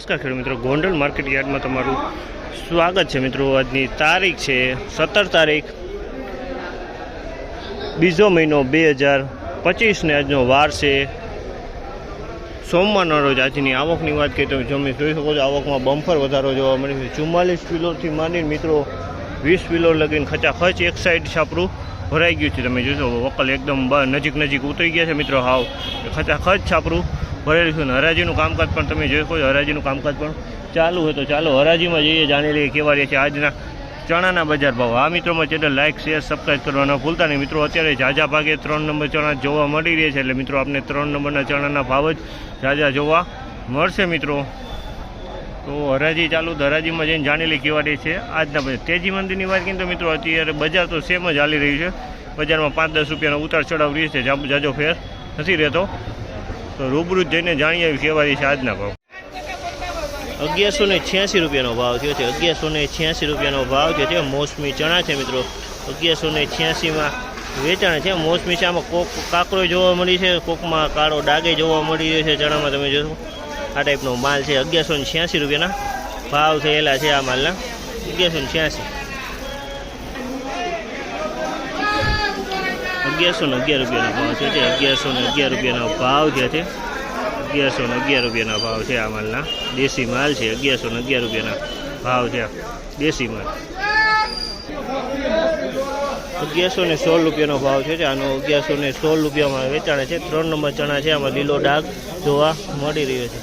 નમસ્કાર ખેડૂત મિત્રો, ગોંડલ માર્કેટ યાર્ડમાં તમારું સ્વાગત છે મિત્રો। આજની તારીખ છે 17 તારીખ બીજો મહિનો 2025 ને આજનો વાર છે સોમવારના રોજ। આજની આવકની વાત કરીએ તો તમે જોઈ શકો છો, આવકમાં બમ્પર વધારો જોવા મળે છે। 44 કિલોથી માંડીને મિત્રો 20 કિલો લગીને ખચાખચ એક સાઈડ છાપરું ભરાઈ ગયું છે। તમે જોશો વકલ એકદમ નજીક ઉતરી ગયા છે મિત્રો, હાવ ખચાખચ છાપરું ભરેલું છે। હરાજીનું કામકાજ પણ તમે જોઈ શકો છો, હરાજીનું કામકાજ પણ ચાલુ હોય તો ચાલો હરાજીમાં જઈએ, જાણી લઈએ કેવા રહે છે આજના ચણાના બજાર ભાવ। આ મિત્રોમાં ચેનલ લાઇક શેર સબસ્ક્રાઈબ કરવાના ભૂલતા નહીં મિત્રો। અત્યારે ઝાઝા ભાગે 3 નંબર ચણા જોવા મળી રહ્યા છે, એટલે મિત્રો આપણે 3 નંબરના ચણાના ભાવ જ ઝાઝા જોવા મળશે મિત્રો। તો હરાજી ચાલુ, તો હરાજીમાં જઈને જાણી લઈએ કેવા રહે છે આજના બજાર। તેજી મંદીની વાત કરીએ તો મિત્રો અત્યારે બજાર તો સેમ જ હાલી રહ્યું છે। બજારમાં 5-10 રૂપિયાનો ઉતાર ચડાવ રહી છે, જાજો ફેર નથી રહેતો। તો રૂબરૂ જઈને જાણીએ કેવા રહી છે આજના ભાવ। 1186 રૂપિયાનો ભાવ થયો છે। 1186 રૂપિયાનો ભાવ થયો છે। મોસમી ચણા છે મિત્રો, 1186માં વેચાણ છે। મોસમી છે, આમાં કોક કાકરો જોવા મળી છે, કોકમાં કાળો ડાગે જોવા મળી રહ્યો છે ચણામાં। તમે જોશો આ ટાઈપનો માલ છે। 1186 રૂપિયાના ભાવ થયેલા છે આ માલના। 1186 1111 રૂપિયાનો ભાવ છે। 1111 રૂપિયાનો ભાવ થયા છે। 1111 રૂપિયાના ભાવ છે આ માલના। દેશી માલ છે, 1111 રૂપિયાના ભાવ છે દેશી માલ। 1116 રૂપિયાનો ભાવ છે આનો। 1116 રૂપિયામાં વેચાણ છે। 3 નંબર ચણા છે, આમાં લીલો ડાઘ જોવા મળી રહ્યો છે।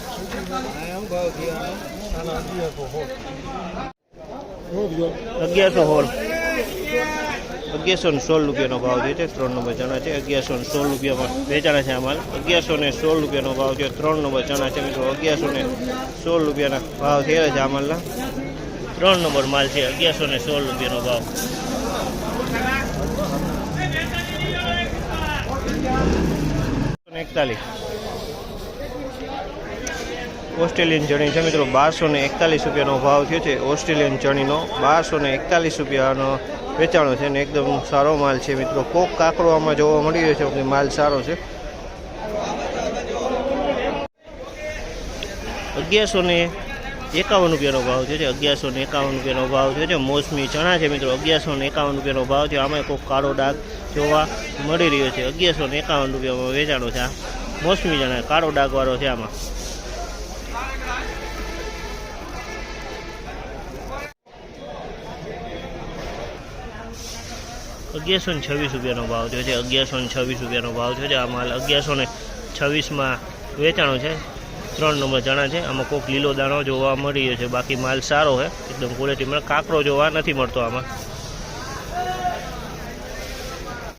1116 રૂપિયાનો ભાવ છે। 3 નંબર ચણા છે, 1116 રૂપિયામાં વેચાણ છે આ માલ। 1116 રૂપિયાનો ભાવ છે। 3 નંબર ચણા છે મિત્રો, 1116 રૂપિયાના ભાવ થયેલા છે આ માલના। 3 નંબર માલ છે, 1116 રૂપિયાનો ભાવ। ઓસ્ટ્રેલિયન ચણી છે મિત્રો, 1241 રૂપિયાનો ભાવ થયો છે। ઓસ્ટ્રેલિયન ચણીનો 1241 રૂપિયાનો વેચાણો છે ને એકદમ સારો માલ છે મિત્રો। કોક કાકરો આમાં જોવા મળી રહ્યો છે, માલ સારો છે। 1151 રૂપિયાનો ભાવ થયો છે। 1151 રૂપિયાનો ભાવ થયો છે। મોસમી ચણા છે મિત્રો, 1151 રૂપિયાનો ભાવ થયો। આમાં કોક કાળો ડાઘ જોવા મળી રહ્યો છે। 1151 રૂપિયામાં વેચાણો છે આ મોસમી ચણા, કાળો ડાઘવાળો છે આમાં। 1126 રૂપિયાનો ભાવ થયો છે। 1126 રૂપિયાનો ભાવ થયો છે આ માલ। 1126માં વેચાણો છે। 3 નંબર ચણા છે, આમાં કોક લીલો દાણો જોવા મળી રહ્યો છે, બાકી માલ સારો છે, એકદમ ક્વોલિટીમાં કાકરો જોવા નથી મળતો આમાં।